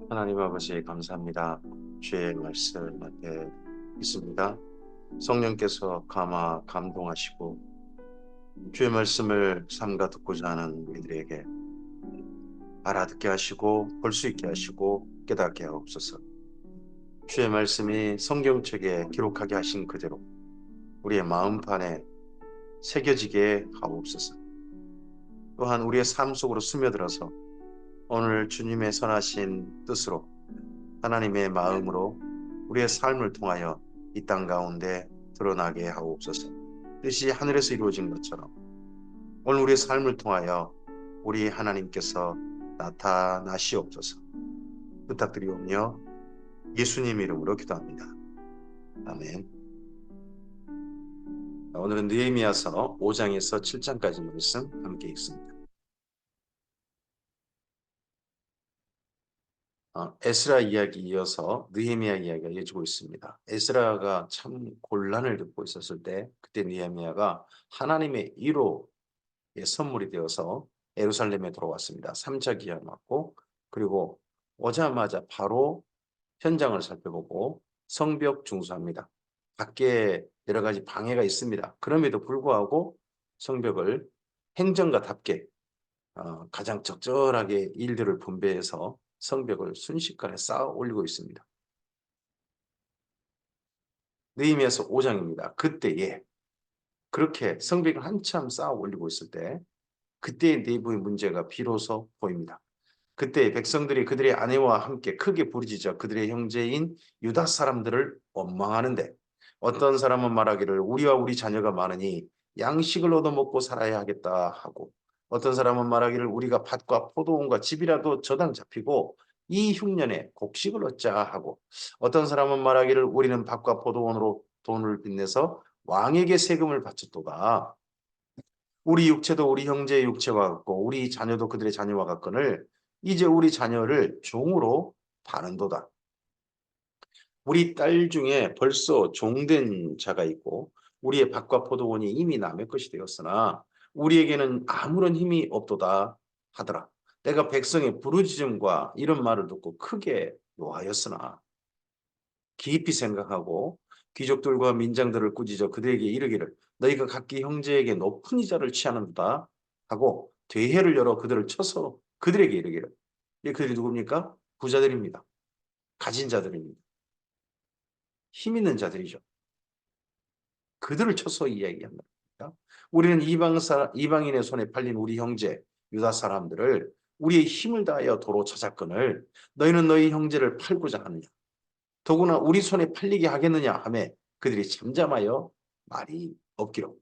하나님 아버지 감사합니다. 주의 말씀 앞에 있습니다. 성령께서 감화 감동하시고 주의 말씀을 삼가 듣고자 하는 우리들에게 알아듣게 하시고 볼 수 있게 하시고 깨닫게 하옵소서. 주의 말씀이 성경책에 기록하게 하신 그대로 우리의 마음판에 새겨지게 하옵소서. 또한 우리의 삶 속으로 스며들어서 오늘 주님의 선하신 뜻으로 하나님의 마음으로 우리의 삶을 통하여 이 땅 가운데 드러나게 하옵소서. 뜻이 하늘에서 이루어진 것처럼 오늘 우리의 삶을 통하여 우리 하나님께서 나타나시옵소서. 부탁드리오며 예수님 이름으로 기도합니다. 아멘. 오늘은 느헤미야서 5장에서 7장까지 말씀 함께 읽습니다. 에스라 이야기 이어서 느헤미야 이야기가 이어지고 있습니다. 에스라가 참 곤란을 겪고 있었을 때 그때 느헤미야가 하나님의 1호의 선물이 되어서 예루살렘에 들어왔습니다. 3차 기한 왔고 그리고 오자마자 바로 현장을 살펴보고 성벽 중수합니다. 밖에 여러 가지 방해가 있습니다. 그럼에도 불구하고 성벽을 행정가답게 가장 적절하게 일들을 분배해서 성벽을 순식간에 쌓아 올리고 있습니다. 느헤미야서 5장입니다. 그때에 그렇게 성벽을 한참 쌓아 올리고 있을 때 그때의 내부의 문제가 비로소 보입니다. 그때 백성들이 그들의 아내와 함께 크게 부르짖어 그들의 형제인 유다 사람들을 원망하는데 어떤 사람은 말하기를 우리와 우리 자녀가 많으니 양식을 얻어먹고 살아야 하겠다 하고 어떤 사람은 말하기를 우리가 밭과 포도원과 집이라도 저당 잡히고 이 흉년에 곡식을 얻자 하고 어떤 사람은 말하기를 우리는 밭과 포도원으로 돈을 빚내서 왕에게 세금을 바쳤도다. 우리 육체도 우리 형제의 육체와 같고 우리 자녀도 그들의 자녀와 같거늘 이제 우리 자녀를 종으로 파는도다. 우리 딸 중에 벌써 종된 자가 있고 우리의 밭과 포도원이 이미 남의 것이 되었으나 우리에게는 아무런 힘이 없도다 하더라. 내가 백성의 부르짖음과 이런 말을 듣고 크게 노하였으나 깊이 생각하고 귀족들과 민장들을 꾸짖어 그들에게 이르기를 너희가 각기 형제에게 높은 이자를 취하는도다 하고 대회를 열어 그들을 쳐서 그들에게 이르기를 이 그들이 누굽니까? 부자들입니다. 가진 자들입니다. 힘 있는 자들이죠. 그들을 쳐서 이야기합니다. 우리는 이방인의 손에 팔린 우리 형제 유다 사람들을 우리의 힘을 다하여 도로 찾았거늘 너희는 너희 형제를 팔고자 하느냐 더구나 우리 손에 팔리게 하겠느냐 하매 그들이 잠잠하여 말이 없기로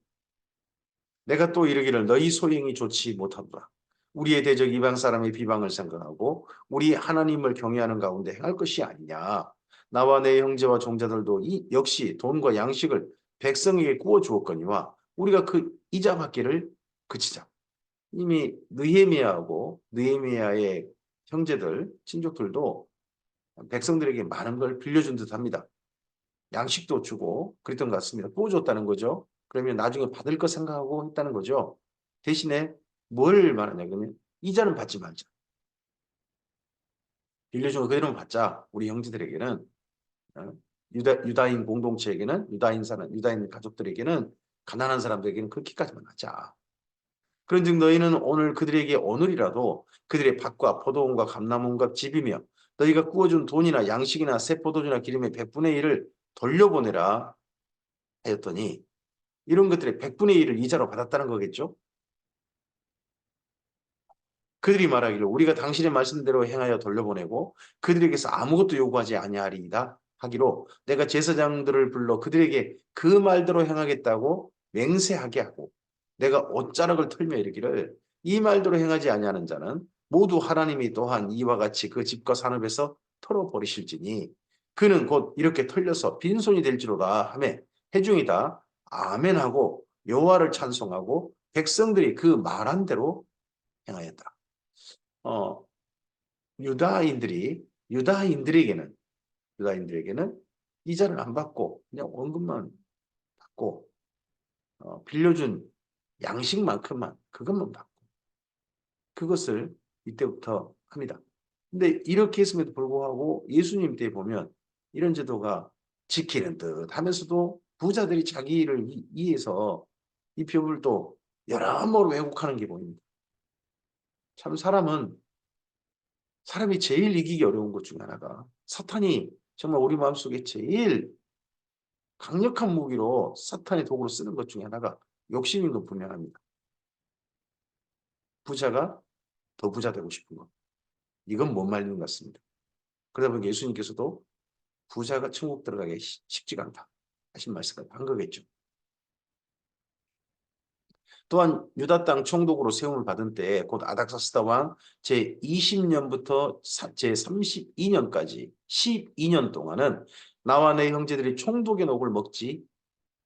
내가 또 이르기를 너희 소행이 좋지 못하도다. 우리의 대적 이방 사람의 비방을 생각하고 우리 하나님을 경외하는 가운데 행할 것이 아니냐. 나와 내 형제와 종자들도 역시 돈과 양식을 백성에게 구워 주었거니와 우리가 그 이자 받기를 그치자. 이미 느헤미야하고 느헤미야의 형제들, 친족들도 백성들에게 많은 걸 빌려준 듯합니다. 양식도 주고 그랬던 것 같습니다. 구워줬다는 거죠. 그러면 나중에 받을 거 생각하고 했다는 거죠. 대신에 뭘 말하냐 그러면 이자는 받지 말자. 빌려준 거 그대로 받자. 우리 형제들에게는 유다인 공동체에게는 유다인 가족들에게는 가난한 사람들에게는 그렇게까지만 하자. 그런즉 너희는 오늘 그들에게 오늘이라도 그들의 밭과 포도원과 감람원과 집이며 너희가 구워준 돈이나 양식이나 새 포도주나 기름의 100분의 1을 돌려보내라 하였더니 이런 것들의 100분의 1을 이자로 받았다는 거겠죠. 그들이 말하기를 우리가 당신의 말씀대로 행하여 돌려보내고 그들에게서 아무것도 요구하지 아니하리이다 하기로 내가 제사장들을 불러 그들에게 그 말대로 행하겠다고 맹세하게 하고 내가 옷자락을 털며 이르기를 이 말대로 행하지 아니하는 자는 모두 하나님이 또한 이와 같이 그 집과 산업에서 털어버리실지니 그는 곧 이렇게 털려서 빈손이 될지로다 하매 해중이다 아멘하고 여호와를 찬송하고 백성들이 그 말한 대로 행하였다. 어, 유다인들이 유다인들에게는 유다인들에게는 이자를 안 받고 그냥 원금만 받고 빌려준 양식만큼만 그것만 받고 그것을 이때부터 합니다. 근데 이렇게 했음에도 불구하고 예수님 때 보면 이런 제도가 지키는 듯 하면서도 부자들이 자기 일을 위해서 이 법을 또 여러모로 왜곡하는 게 보입니다. 참 사람이 제일 이기기 어려운 것 중에 하나가 사탄이 정말 우리 마음속에 제일 강력한 무기로 사탄의 도구로 쓰는 것 중에 하나가 욕심인 건 분명합니다. 부자가 더 부자 되고 싶은 것. 이건 못 말리는 것 같습니다. 그러다 보니 예수님께서도 부자가 천국 들어가기 쉽지가 않다 하신 말씀을 한 거겠죠. 또한 유다 땅 총독으로 세움을 받은 때 곧 아닥사스다 왕 제20년부터 제32년까지 12년 동안은 나와 내 형제들이 총독의 녹을 먹지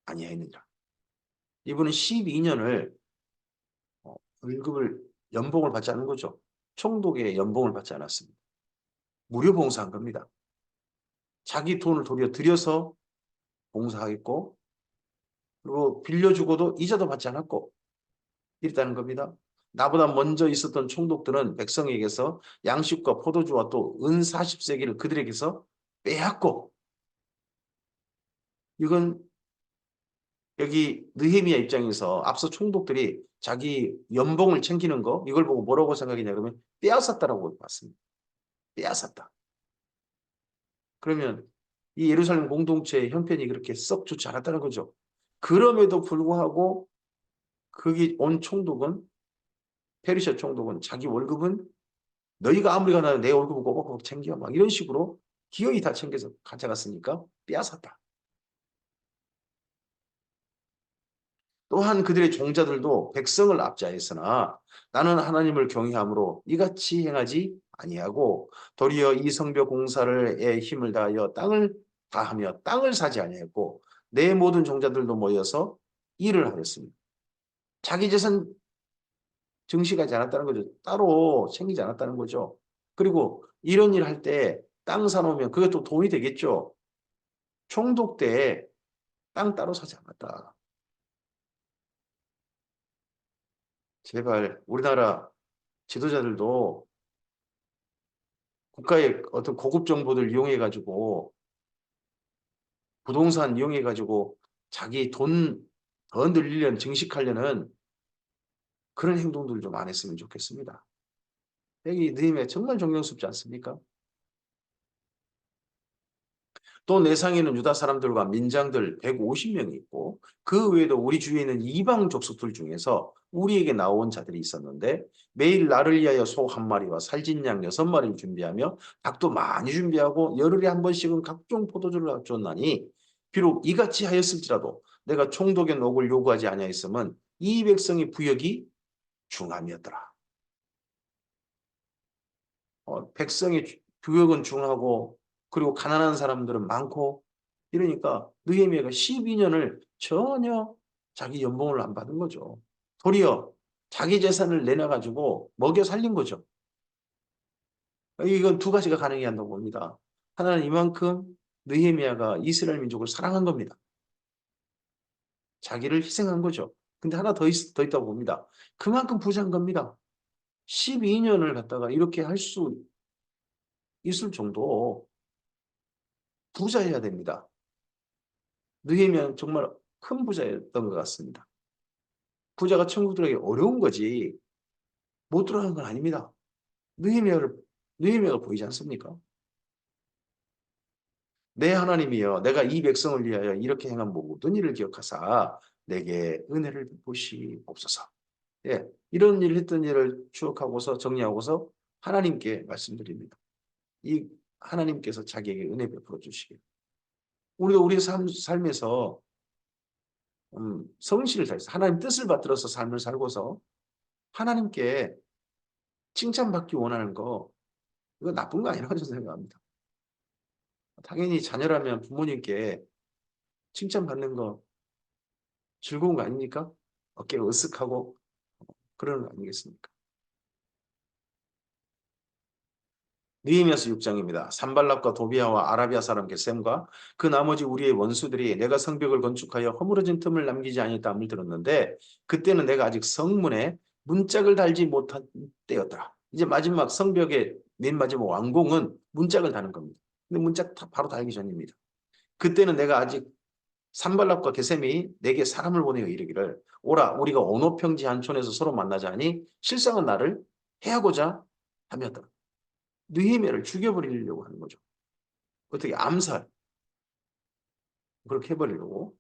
아니하였느니라. 이분은 12년을 연봉을 받지 않은 거죠. 총독의 연봉을 받지 않았습니다. 무료 봉사한 겁니다. 자기 돈을 도리어 들여서 봉사하겠고 그리고 빌려주고도 이자도 받지 않았고 이랬다는 겁니다. 나보다 먼저 있었던 총독들은 백성에게서 양식과 포도주와 또 은 40세기를 그들에게서 빼앗고 이건 여기 느헤미야 입장에서 앞서 총독들이 자기 연봉을 챙기는 거 이걸 보고 뭐라고 생각했냐 그러면 빼앗았다라고 봤습니다. 빼앗았다. 그러면 이 예루살렘 공동체의 형편이 그렇게 썩 좋지 않았다는 거죠. 그럼에도 불구하고 거기 온 총독은 페르시아 총독은 자기 월급은 너희가 아무리 가나 내 월급을 꼬박꼬박 챙겨 막 이런 식으로 기어이 다 챙겨서 가져갔으니까 빼앗았다. 또한 그들의 종자들도 백성을 압제하였으나 나는 하나님을 경외함으로 이같이 행하지 아니하고 도리어 이 성벽 공사를에 힘을 다하여 땅을 사지 아니하였고 내 모든 종자들도 모여서 일을 하였습니다. 자기 재산 증식하지 않았다는 거죠. 따로 챙기지 않았다는 거죠. 그리고 이런 일 할 때 땅 사놓으면 그것도 돈이 되겠죠. 총독 때 땅 따로 사지 않았다. 제발 우리나라 지도자들도 국가의 어떤 고급 정보들 이용해 가지고 부동산 이용해 가지고 자기 돈 더 늘리려는 증식하려는 그런 행동들 좀 안 했으면 좋겠습니다. 여기 느헤미야 정말 존경스럽지 않습니까? 또 내상에는 유다 사람들과 민장들 150명이 있고 그 외에도 우리 주위에 있는 이방 족속들 중에서 우리에게 나온 자들이 있었는데 매일 나를 위하여 소 한 마리와 살진 양 6마리를 준비하며 닭도 많이 준비하고 열흘에 한 번씩은 각종 포도주를 갖추었나니 비록 이같이 하였을지라도 내가 총독의 녹을 요구하지 아니하였음은 이 백성의 부역이 중함이었더라. 백성의 부역은 중하고 그리고 가난한 사람들은 많고 이러니까 느헤미야가 12년을 전혀 자기 연봉을 안 받은 거죠. 도리어 자기 재산을 내놔가지고 먹여 살린 거죠. 이건 두 가지가 가능해한다고 봅니다. 하나는 이만큼 느헤미야가 이스라엘 민족을 사랑한 겁니다. 자기를 희생한 거죠. 근데 하나 더 있다고 봅니다. 그만큼 부자인 겁니다. 12년을 갖다가 이렇게 할 수 있을 정도 부자여야 됩니다. 느헤미야는 정말 큰 부자였던 것 같습니다. 부자가 천국 들어가기 어려운 거지 못 들어가는 건 아닙니다. 느헤미야가 보이지 않습니까? 내 하나님이여 내가 이 백성을 위하여 이렇게 행한 모든 일을 기억하사 내게 은혜를 베푸시옵소서. 예, 이런 일을 했던 일을 추억하고서 정리하고서 하나님께 말씀드립니다. 이 하나님께서 자기에게 은혜 베풀어 주시길. 우리도 우리 삶에서 성실을 다해서 하나님 뜻을 받들어서 삶을 살고서 하나님께 칭찬받기 원하는 거 이거 나쁜 거 아니라고 저는 생각합니다. 당연히 자녀라면 부모님께 칭찬받는 거 즐거운 거 아닙니까? 어깨가 으쓱하고 그러는 거 아니겠습니까? 느헤미야서 6장입니다. 산발락과 도비아와 아라비아 사람 게셈과 그 나머지 우리의 원수들이 내가 성벽을 건축하여 허물어진 틈을 남기지 아니했다함을 들었는데 그때는 내가 아직 성문에 문짝을 달지 못한 때였더라. 이제 마지막 성벽의 맨 마지막 완공은 문짝을 다는 겁니다. 근데 문짝 바로 달기 전입니다. 그때는 내가 아직 산발락과 게셈이 내게 사람을 보내어 이르기를 오라 우리가 언어평지 한촌에서 서로 만나자니 실상은 나를 해하고자 하며다. 느헤미야를 죽여버리려고 하는 거죠. 어떻게 암살 그렇게 해버리려고.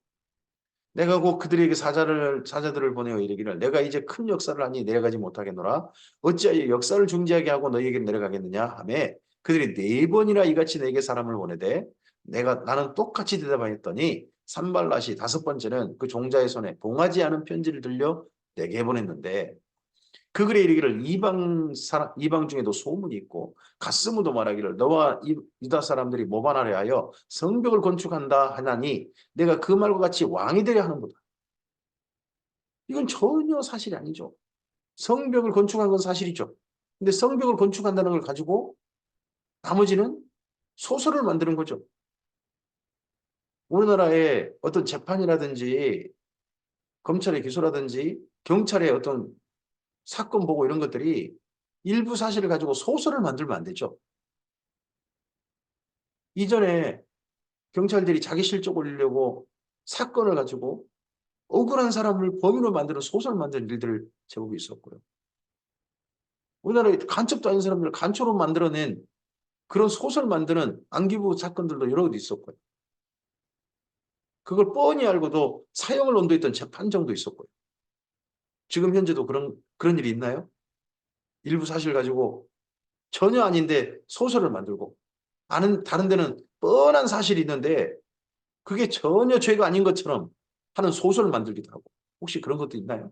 내가 곧 그들에게 사자들을 보내어 이르기를 내가 이제 큰 역사를 하니 내려가지 못하겠노라. 어찌하여 역사를 중지하게 하고 너희에게 내려가겠느냐 하매 그들이 4번이나 이같이 내게 사람을 보내되 나는 똑같이 대답하였더니 산발랏이 5번째는 그 종자의 손에 봉하지 않은 편지를 들려 내게 보냈는데 그 글에 이르기를 이방 중에도 소문이 있고 가스무도 말하기를 너와 유다 사람들이 모반하려 하여 성벽을 건축한다 하나니 내가 그 말과 같이 왕이 되려 하는구나. 이건 전혀 사실이 아니죠. 성벽을 건축한 건 사실이죠. 근데 성벽을 건축한다는 걸 가지고 나머지는 소설을 만드는 거죠. 우리나라의 어떤 재판이라든지 검찰의 기소라든지 경찰의 어떤 사건 보고 이런 것들이 일부 사실을 가지고 소설을 만들면 안 되죠. 이전에 경찰들이 자기 실적 올리려고 사건을 가지고 억울한 사람을 범인으로 만드는 소설 만드는 일들 제법이 있었고요. 우리나라에 간첩도 아닌 사람들을 간초로 만들어낸 그런 소설 만드는 안기부 사건들도 여러 개 있었고요. 그걸 뻔히 알고도 사형을 언도했던 재판정도 있었고요. 지금 현재도 그런 일이 있나요? 일부 사실 가지고 전혀 아닌데 소설을 만들고 다른 데는 뻔한 사실이 있는데 그게 전혀 죄가 아닌 것처럼 하는 소설을 만들기도 하고 혹시 그런 것도 있나요?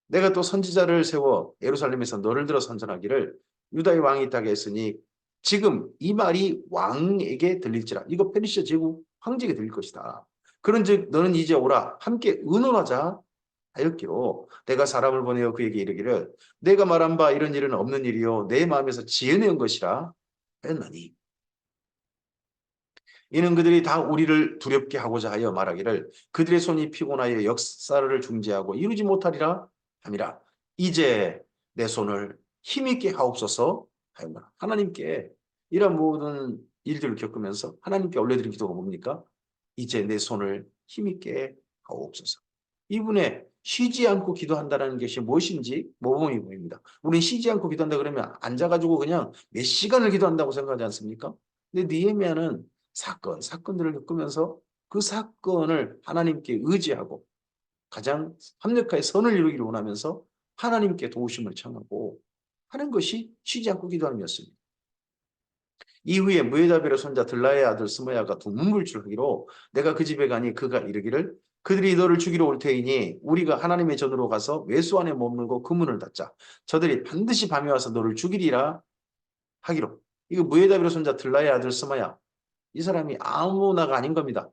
내가 또 선지자를 세워 예루살렘에서 너를 들어 선전하기를 유다의 왕이 있다게 했으니 지금 이 말이 왕에게 들릴지라. 이거 페르시아 제국 황제에게 들릴 것이다. 그런즉 너는 이제 오라 함께 의논하자 하였기로 내가 사람을 보내어 그에게 이르기를 내가 말한 바 이런 일은 없는 일이요 내 마음에서 지어내온 것이라 하였나니 이는 그들이 다 우리를 두렵게 하고자 하여 말하기를 그들의 손이 피곤하여 역사를 중지하고 이루지 못하리라 함이라. 이제 내 손을 힘있게 하옵소서 하였노라. 하나님께 이런 모든 일들을 겪으면서 하나님께 올려드린 기도가 뭡니까? 이제 내 손을 힘있게 하옵소서. 이분의 쉬지 않고 기도한다는 것이 무엇인지 모범이 보입니다. 우리는 쉬지 않고 기도한다 그러면 앉아가지고 그냥 몇 시간을 기도한다고 생각하지 않습니까? 근데 느헤미야는 사건들을 겪으면서 그 사건을 하나님께 의지하고 가장 합력하여 선을 이루기를 원하면서 하나님께 도우심을 청하고 하는 것이 쉬지 않고 기도함이었습니다. 이후에 무에다벨의 손자 들라의 아들 스마야가 두문불출하기로 내가 그 집에 가니 그가 이르기를 그들이 너를 죽이러 올 테이니 우리가 하나님의 전으로 가서 외수 안에 머물고 그 문을 닫자. 저들이 반드시 밤에 와서 너를 죽이리라 하기로. 이거 무에다벨의 손자 들라의 아들 스마야. 이 사람이 아무나가 아닌 겁니다.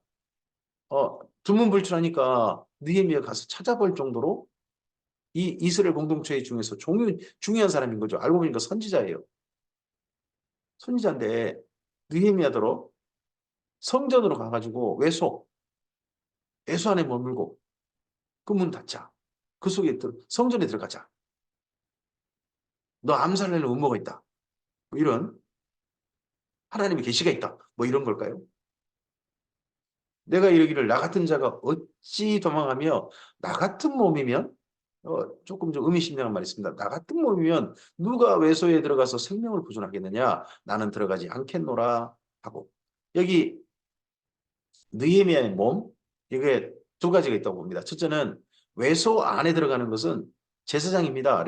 두문불출하니까 느헤미야 가서 찾아볼 정도로 이 이스라엘 공동체 중에서 중요한 사람인 거죠. 알고 보니까 선지자예요. 선지자인데 느헤미야더러 성전으로 가가지고 외소 안에 머물고 그 문 닫자. 그 속에 성전에 들어가자. 너 암살하는 음모가 있다. 뭐 이런 하나님의 계시가 있다. 뭐 이런 걸까요? 내가 이르기를 나 같은 자가 어찌 도망하며 나 같은 몸이면 조금 좀 의미심장한 말이 있습니다. 나 같은 몸이면 누가 외소에 들어가서 생명을 보존하겠느냐? 나는 들어가지 않겠노라 하고 여기 느헤미야의 몸 이게 두 가지가 있다고 봅니다. 첫째는 외소 안에 들어가는 것은 제사장입니다.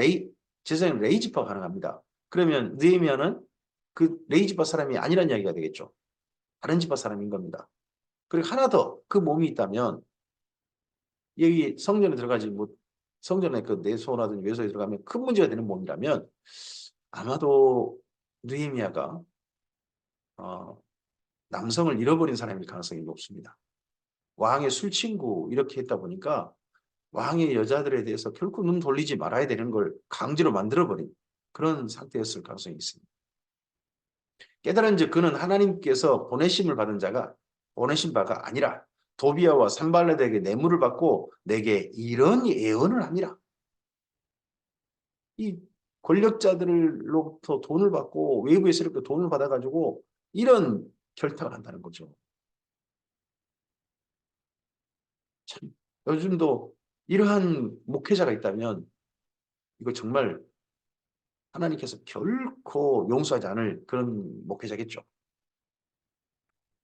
제사장 레이지파 가능합니다. 그러면 느헤미야는 그 레이지파 사람이 아니란 이야기가 되겠죠. 다른 지파 사람인 겁니다. 그리고 하나 더 그 몸이 있다면 여기 성전에 들어가지 뭐 성전에 그 내소라든지 외소에 들어가면 큰 문제가 되는 몸이라면 아마도 느헤미야가 남성을 잃어버린 사람일 가능성이 높습니다. 왕의 술친구 이렇게 했다 보니까 왕의 여자들에 대해서 결코 눈 돌리지 말아야 되는 걸 강제로 만들어버린 그런 상태였을 가능성이 있습니다. 깨달은즉 그는 하나님께서 보내신 바가 아니라 도비아와 산발렛에게 뇌물을 받고 내게 이런 예언을 합니다. 이 권력자들로부터 돈을 받고 외부의 세력도 돈을 받아가지고 이런 결탁을 한다는 거죠. 참, 요즘도 이러한 목회자가 있다면 이거 정말 하나님께서 결코 용서하지 않을 그런 목회자겠죠.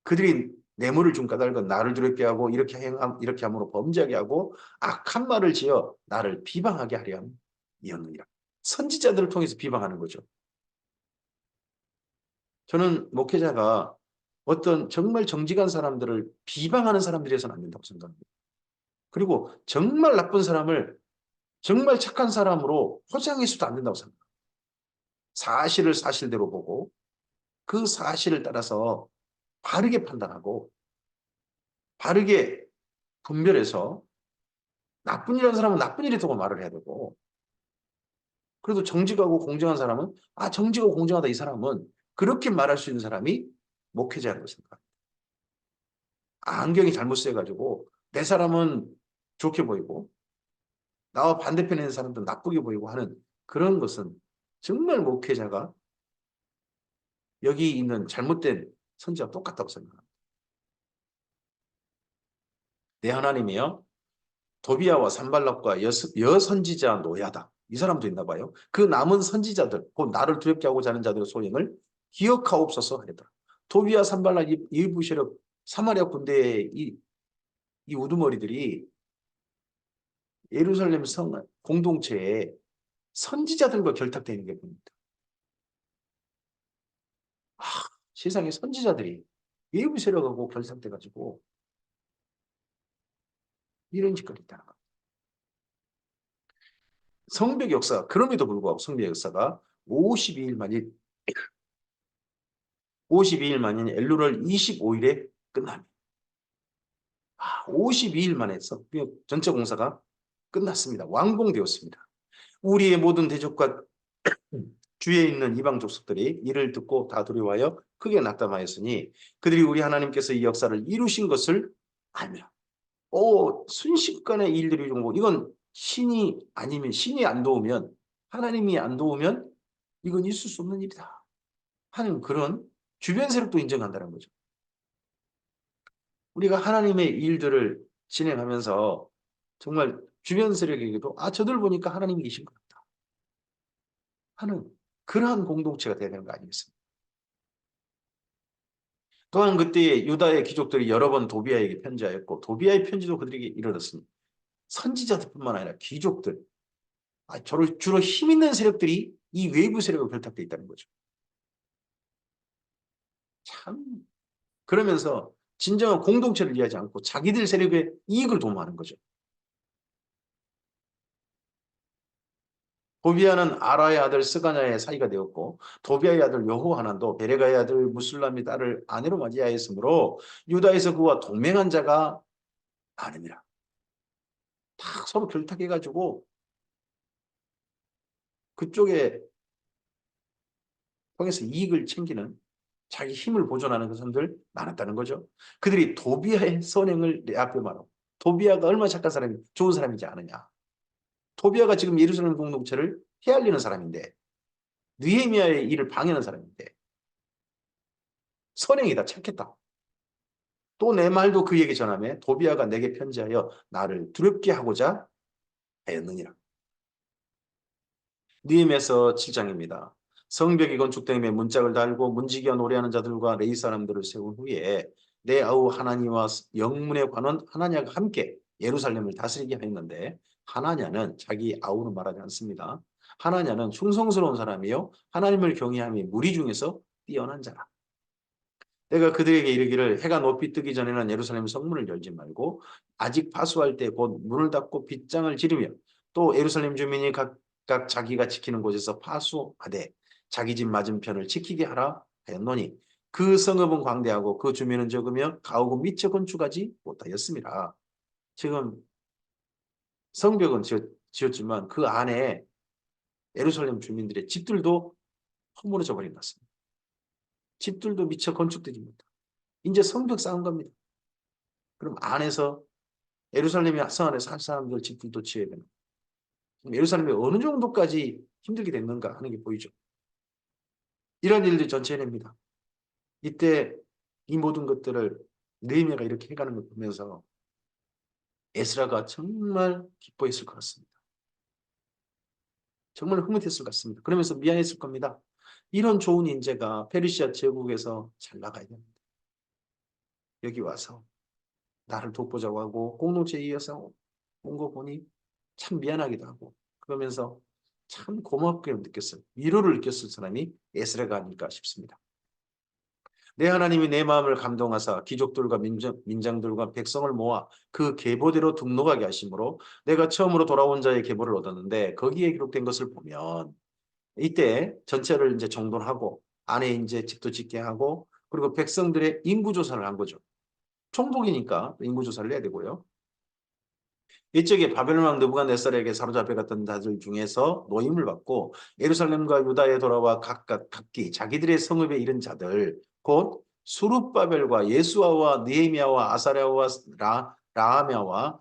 그들이 뇌물을 준 까닭은 나를 두렵게 하고 이렇게 함으로 범죄하게 하고 악한 말을 지어 나를 비방하게 하려 함이었느니라. 선지자들을 통해서 비방하는 거죠. 저는 목회자가 어떤 정말 정직한 사람들을 비방하는 사람들이어서는 안 된다고 생각합니다. 그리고 정말 나쁜 사람을 정말 착한 사람으로 포장해서도 안 된다고 생각합니다. 사실을 사실대로 보고 그 사실을 따라서 바르게 판단하고 바르게 분별해서 나쁜 일하는 사람은 나쁜 일이라고 말을 해야 되고 그래도 정직하고 공정한 사람은 정직하고 공정하다 이 사람은 그렇게 말할 수 있는 사람이 목회자라고 생각합니다. 안경이 잘못 써가지고 내 사람은 좋게 보이고 나와 반대편에 있는 사람도 나쁘게 보이고 하는 그런 것은 정말 목회자가 여기 있는 잘못된 선지와 똑같다고 생각합니다. 내 하나님이요. 도비아와 산발락과 여선지자 노야다. 이 사람도 있나 봐요. 그 남은 선지자들, 곧 나를 두렵게 하고자 하는 자들의 소행을 기억하옵소서 하겠다. 도비아, 산발락, 이부세력, 사마리아 군대의 이 우두머리들이 예루살렘 성 공동체에 선지자들과 결탁되어 있는 게 보입니다. 세상에 선지자들이 외부 세력하고 결탁돼가지고 이런 짓거리 있다는 겁니다. 성벽 역사, 그럼에도 불구하고 성벽 역사가 52일 만인 52일 만인 엘루월 25일에 끝납니다. 52일 만에 성벽 전체 공사가 끝났습니다. 완공되었습니다. 우리의 모든 대적과 주위에 있는 이방 족속들이 이를 듣고 다 두려워하여 크게 낙담하였으니 그들이 우리 하나님께서 이 역사를 이루신 것을 알며 순식간에 이 일들이 이루고 이건 신이 아니면 신이 안 도우면 하나님이 안 도우면 이건 있을 수 없는 일이다 하는 그런 주변 세력도 인정한다는 거죠. 우리가 하나님의 일들을 진행하면서 정말 주변 세력에게도 저들 보니까 하나님이 계신 것 같다 하는 그러한 공동체가 되야 되는 거 아니겠습니까? 또한 그때 유다의 귀족들이 여러 번 도비아에게 편지하였고 도비아의 편지도 그들에게 이르렀습니다. 선지자들뿐만 아니라 귀족들, 주로 힘 있는 세력들이 이 외부 세력과 결탁되어 있다는 거죠. 참 그러면서 진정한 공동체를 이해하지 않고 자기들 세력의 이익을 도모하는 거죠. 도비아는 아라의 아들 스가냐의 사이가 되었고 도비아의 아들 여호하난도 베레가의 아들 무술람의 딸을 아내로 맞이하였으므로 유다에서 그와 동맹한 자가 많음이라. 다 서로 결탁해가지고 그쪽에 통해서 이익을 챙기는 자기 힘을 보존하는 그 사람들 많았다는 거죠. 그들이 도비아의 선행을 내 앞에 말하고 도비아가 얼마나 착한 사람이 좋은 사람이지 않느냐. 도비아가 지금 예루살렘 공동체를 헤아리는 사람인데 느헤미야의 일을 방해하는 사람인데 선행이다 착했다. 또 내 말도 그에게 전하며 도비아가 내게 편지하여 나를 두렵게 하고자 하였느니라. 느헤미야서 7장입니다. 성벽이 건축됨에 문짝을 달고 문지기와 노래하는 자들과 레위 사람들을 세운 후에 내 아우 하나니와 영문의 관원 하나냐가 함께 예루살렘을 다스리게 하였는데 하나냐는 자기 아우는 말하지 않습니다. 하나냐는 충성스러운 사람이요 하나님을 경외함이 무리 중에서 뛰어난 자라. 내가 그들에게 이르기를 해가 높이 뜨기 전에는 예루살렘 성문을 열지 말고 아직 파수할 때 곧 문을 닫고 빗장을 지르며 또 예루살렘 주민이 각각 자기가 지키는 곳에서 파수하되 자기 집 맞은편을 지키게 하라 하였노니 그 성읍은 광대하고 그 주민은 적으며 가옥은 미처 건축하지 못하였습니다. 지금 성벽은 지었지만 그 안에 예루살렘 주민들의 집들도 허물어져 버린 것 같습니다. 집들도 미처 건축되지 못하고 이제 성벽 쌓은 겁니다. 그럼 안에서 예루살렘의 성 안에 살 사람들 집들도 지어야 되는. 예루살렘이 어느 정도까지 힘들게 됐는가 하는 게 보이죠. 이런 일들이 전체입니다. 이때 이 모든 것들을 느헤미야가 이렇게 해가는 걸 보면서 에스라가 정말 기뻐했을 것 같습니다. 정말 흐뭇했을 것 같습니다. 그러면서 미안했을 겁니다. 이런 좋은 인재가 페르시아 제국에서 잘 나가야 됩니다. 여기 와서 나를 돕보자고 하고 공동체에 이어서 온 거 보니 참 미안하기도 하고 그러면서 참 고맙게 느꼈어요. 위로를 느꼈을 사람이 에스라가 아닐까 싶습니다. 내 하나님이 내 마음을 감동하사 귀족들과 민장들과 백성을 모아 그 계보대로 등록하게 하심으로 내가 처음으로 돌아온 자의 계보를 얻었는데 거기에 기록된 것을 보면 이때 전체를 이제 정돈하고 안에 이제 집도 짓게 하고 그리고 백성들의 인구 조사를 한 거죠. 총독이니까 인구 조사를 해야 되고요. 이쪽에 바벨론 왕 느부갓네살에게 사로잡혀 갔던 자들 중에서 노임을 받고 예루살렘과 유다에 돌아와 각기 자기들의 성읍에 이른 자들 곧 수룹바벨과 예수아와 느헤미야와 아사랴와 라하мя와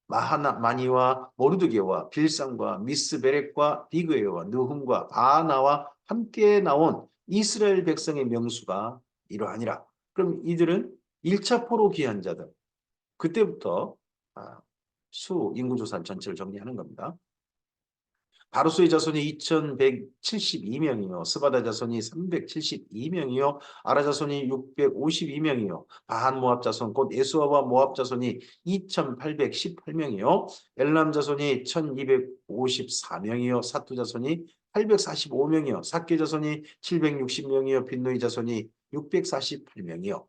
마하나마니와 모르드게와 빌상과 미스베렉과 비그에와 느훔과 바나와 함께 나온 이스라엘 백성의 명수가 이러하니라. 그럼 이들은 1차 포로 귀한 자들 그때부터 수 인구조사 전체를 정리하는 겁니다. 바루스의 자손이 2172명이요. 스바다 자손이 372명이요. 아라 자손이 652명이요. 바한 모압 자손 곧 에스와와 모압 자손이 2818명이요. 엘람 자손이 1254명이요. 사투 자손이 845명이요. 삭개 자손이 760명이요. 빈노이 자손이 648명이요.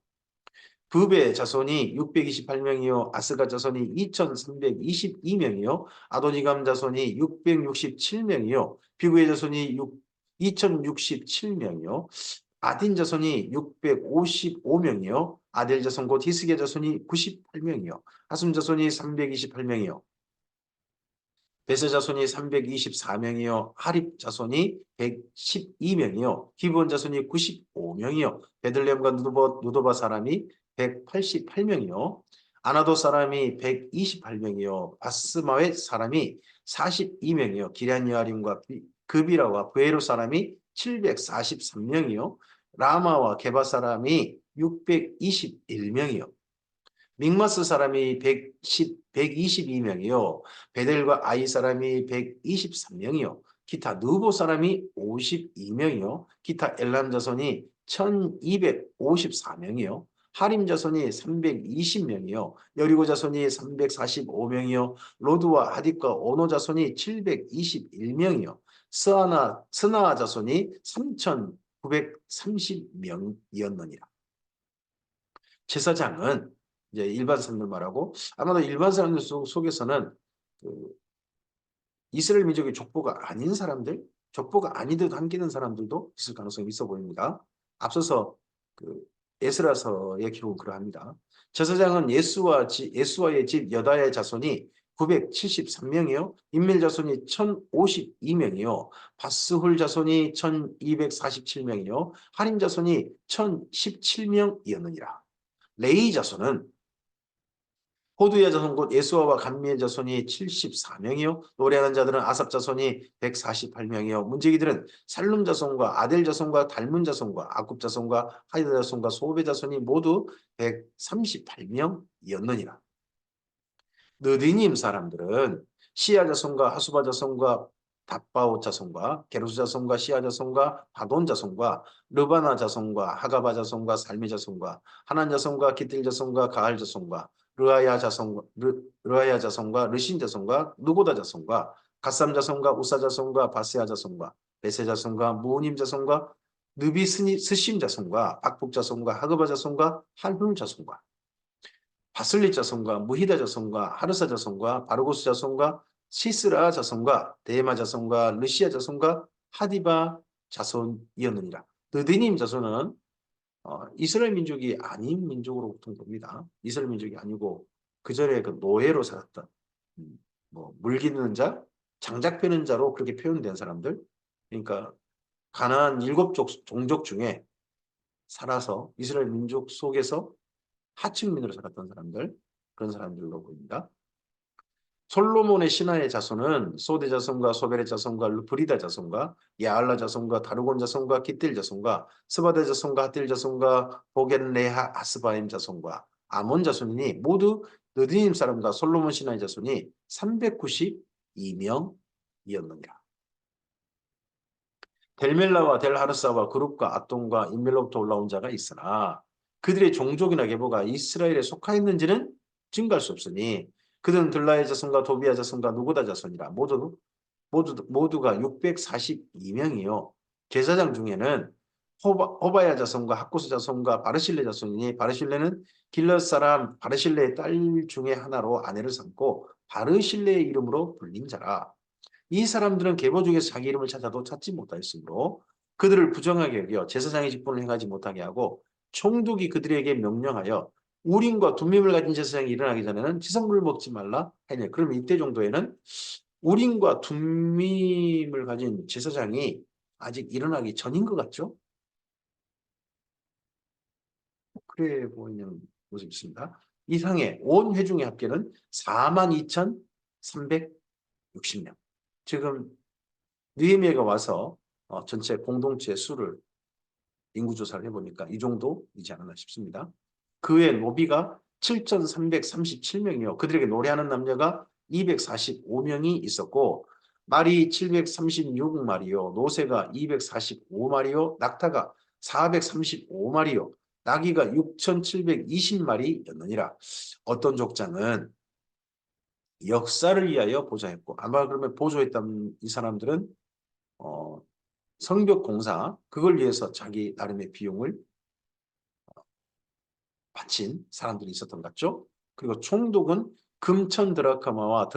부베 자손이 628명이요. 아스가 자손이 2322명이요. 아도니감 자손이 667명이요. 비구의 자손이 2067명이요. 아딘 자손이 655명이요. 아델 자손 곧 히스게 자손이 98명이요. 하숨 자손이 328명이요. 베세 자손이 324명이요. 하립 자손이 112명이요. 기브온 자손이 95명이요. 베들레헴과 누도바 사람이 188명이요. 아나도 사람이 128명이요. 바스마웻 사람이 42명이요. 기럇여아림과 그비라와 브에로 사람이 743명이요. 라마와 게바 사람이 621명이요. 믹마스 사람이 122명이요. 베델과 아이 사람이 123명이요. 기타 느보 사람이 52명이요. 기타 엘람 자손이 1254명이요. 하림 자손이 320명이요. 여리고 자손이 345명이요. 로드와 하딕과 오노 자손이 721명이요. 스나 자손이 3930명이었느니라. 제사장은 이제 일반 사람들 말하고 아마도 일반 사람들 속에서는 그 이스라엘 민족의 족보가 아닌 사람들, 족보가 아니듯 한기는 사람들도 있을 가능성이 있어 보입니다. 앞서서 그 에스라서의 기록은 그러합니다. 제사장은 예수와의 집 여다의 자손이 973명이요. 인밀 자손이 1052명이요. 바스훌 자손이 1247명이요. 하림 자손이 1017명이었느니라. 레이 자손은 호두의 자손 곧 예수아와 감미의 자손이 74명이요. 노래하는 자들은 아삽 자손이 148명이요. 문제기들은 살룸 자손과 아델 자손과 달문 자손과 아굽 자손과 하이다 자손과 소베 자손이 모두 138명이었느니라. 느디님 사람들은 시아 자손과 하수바 자손과 답바오 자손과 게르수 자손과 시아 자손과 바돈 자손과 르바나 자손과 하가바 자손과 살미 자손과 하난 자손과 기틀 자손과 가할 자손과 르아야 자손과 르신 자손과 누고다 자손과 갓삼 자손과 우사 자손과 바세아 자손과 베세 자손과 무님 자손과 느비 스심 자손과 박북 자손과 하그바 자손과 할훔 자손과 바슬리 자손과 무히다 자손과 하르사 자손과 바르고스 자손과 시스라 자손과 데마 자손과 르시아 자손과 하디바 자손이었느니라. 느디님 자손은 이스라엘 민족이 아닌 민족으로 보통 봅니다. 이스라엘 민족이 아니고 그 전에 그 노예로 살았던 뭐 물기는 자, 장작 패는 자로 그렇게 표현된 사람들. 그러니까 가나안 7종족 중에 살아서 이스라엘 민족 속에서 하층민으로 살았던 사람들, 그런 사람들로 보입니다. 솔로몬의 신하의 자손은 소대 자손과 소벨의 자손과 브리다 자손과 야알라 자손과 다르곤 자손과 깃딜 자손과 스바다 자손과 핫딜 자손과 보겐레하 아스바임 자손과 아몬 자손이니 모두 느디님 사람과 솔로몬 신하의 자손이 392명이었느니라. 델멜라와 델하르사와 그룹과 아똥과 인멜로부터 올라온 자가 있으나 그들의 종족이나 계보가 이스라엘에 속하였는지는 증거할 수 없으니 그들은 들라의 자손과 도비아 자손과 누구다 자손이라 모두가 642명이요. 제사장 중에는 호바야 자손과 학구스 자손과 바르실레 자손이니 바르실레는 길럿 사람 바르실레의 딸 중에 하나로 아내를 삼고 바르실레의 이름으로 불린 자라. 이 사람들은 계보 중에서 자기 이름을 찾아도 찾지 못하였으므로 그들을 부정하게 여겨 제사장의 직분을 행하지 못하게 하고 총독이 그들에게 명령하여 우림과 둠밈을 가진 제사장이 일어나기 전에는 지성물을 먹지 말라 하니 그럼 이때 정도에는 우림과 둠밈을 가진 제사장이 아직 일어나기 전인 것 같죠? 그래 보이는 모습이 있습니다. 이상의 온 회중의 합계는 42,360명. 지금 느헤미야가 와서 전체 공동체 수를 인구조사를 해보니까 이 정도이지 않았나 싶습니다. 그의 노비가 7,337명이요. 그들에게 노래하는 남녀가 245명이 있었고 말이 736마리요. 노새가 245마리요. 낙타가 435마리요. 나귀가 6,720마리였느니라. 어떤 족장은 역사를 위하여 보조했고 아마 그러면 보조했던 이 사람들은 성벽 공사 그걸 위해서 자기 나름의 비용을 바친 사람들이 있었던 것 같죠. 그리고 총독은 금천 드라카마와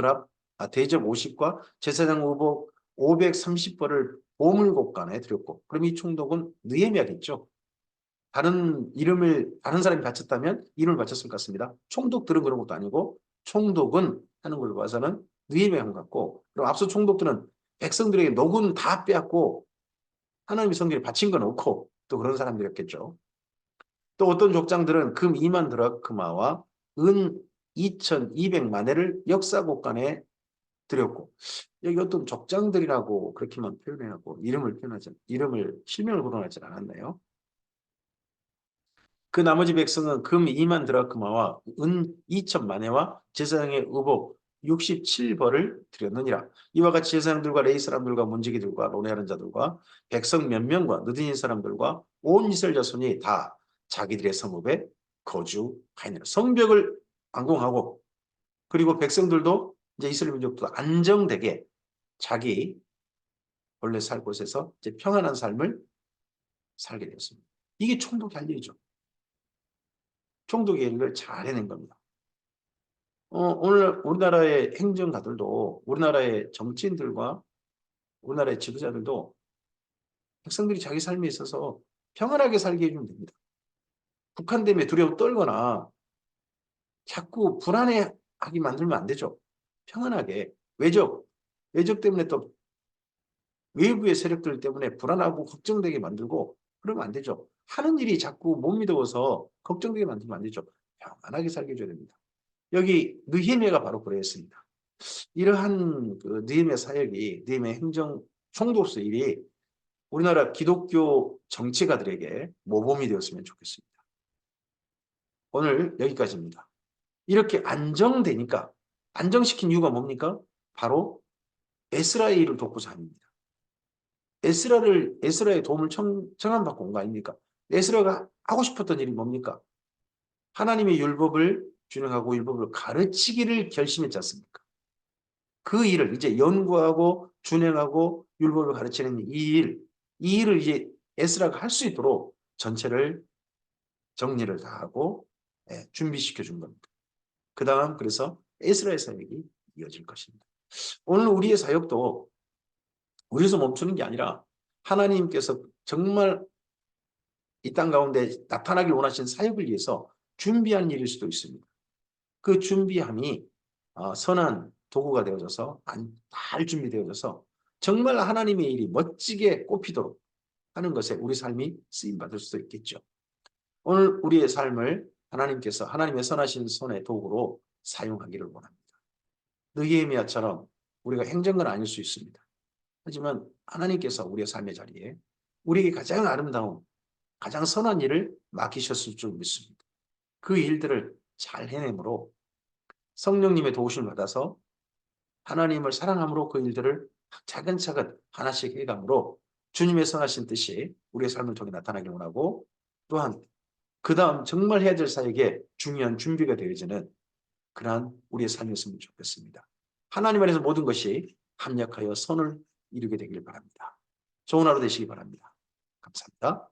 대접 50과 제사장 의복 530벌을 보물곡간에 드렸고 그럼 이 총독은 느헤미야겠죠. 다른 사람이 바쳤다면 이름을 바쳤을 것 같습니다. 총독들은 그런 것도 아니고 총독은 하는 걸 봐서는 느헤미야 것 같고 그리고 앞서 총독들은 백성들에게 녹은 다 빼앗고 하나님의 성전에 바친 건 없고 또 그런 사람들이었겠죠. 또 어떤 족장들은 금 2만 드라크마와 은 2,200만회를 역사곡간에 드렸고 여기 어떤 족장들이라고 그렇게만 표현해갖고 이름을 실명을 거론하지 않았나요? 그 나머지 백성은 금 2만 드라크마와 은 2천만회와 제사장의 의복 67벌을 드렸느니라. 이와 같이 제사장들과 레위 사람들과 문지기들과 노래하는 자들과 백성 몇 명과 느디닌 사람들과 온 이스라엘 자손이 다 자기들의 성읍에 거주하였느니라. 성벽을 완공하고 그리고 백성들도 이제 이스라엘 민족도 안정되게 자기 원래 살 곳에서 이제 평안한 삶을 살게 되었습니다. 이게 총독의 할 일이죠. 총독의 일을 잘 해낸 겁니다. 오늘 우리나라의 행정가들도 우리나라의 정치인들과 우리나라의 지도자들도 백성들이 자기 삶에 있어서 평안하게 살게 해주면 됩니다. 북한 때문에 두려워 떨거나 자꾸 불안해하게 만들면 안 되죠. 평안하게. 외적 때문에 또 외부의 세력들 때문에 불안하고 걱정되게 만들고 그러면 안 되죠. 하는 일이 자꾸 못 믿어서 걱정되게 만들면 안 되죠. 평안하게 살게 해줘야 됩니다. 여기 느헤미야가 바로 그랬습니다. 이러한 그 느헤미야 사역이 느헤미야 행정 총독로서 일이 우리나라 기독교 정치가들에게 모범이 되었으면 좋겠습니다. 오늘 여기까지입니다. 이렇게 안정되니까 안정시킨 이유가 뭡니까? 바로 에스라의 일을 돕고자 합니다. 에스라의 도움을 청함받고 온 거 아닙니까? 에스라가 하고 싶었던 일이 뭡니까? 하나님의 율법을 준행하고 율법을 가르치기를 결심했지 않습니까? 그 일을 이제 연구하고 준행하고 율법을 가르치는 이 일을 이제 에스라가 할 수 있도록 전체를 정리를 다 하고 준비시켜 준 겁니다. 그 다음 그래서 에스라의 사역이 이어질 것입니다. 오늘 우리의 사역도 우리에서 멈추는 게 아니라 하나님께서 정말 이 땅 가운데 나타나길 원하시는 사역을 위해서 준비하는 일일 수도 있습니다. 그 준비함이 선한 도구가 되어져서 잘 준비되어져서 정말 하나님의 일이 멋지게 꼽히도록 하는 것에 우리 삶이 쓰임받을 수도 있겠죠. 오늘 우리의 삶을 하나님께서 하나님의 선하신 손의 도구로 사용하기를 원합니다. 느헤미야처럼 우리가 행정은 아닐 수 있습니다. 하지만 하나님께서 우리의 삶의 자리에 우리에게 가장 아름다운 가장 선한 일을 맡기셨을 줄 믿습니다. 그 일들을 잘 해내므로 성령님의 도우심을 받아서 하나님을 사랑함으로 그 일들을 차근차근 하나씩 해감으로 주님의 선하신 뜻이 우리의 삶을 통해 나타나길 원하고 또한 그 다음 정말 해야 될 사역에 중요한 준비가 되어지는 그러한 우리의 삶이었으면 좋겠습니다. 하나님 안에서 모든 것이 합력하여 선을 이루게 되길 바랍니다. 좋은 하루 되시기 바랍니다. 감사합니다.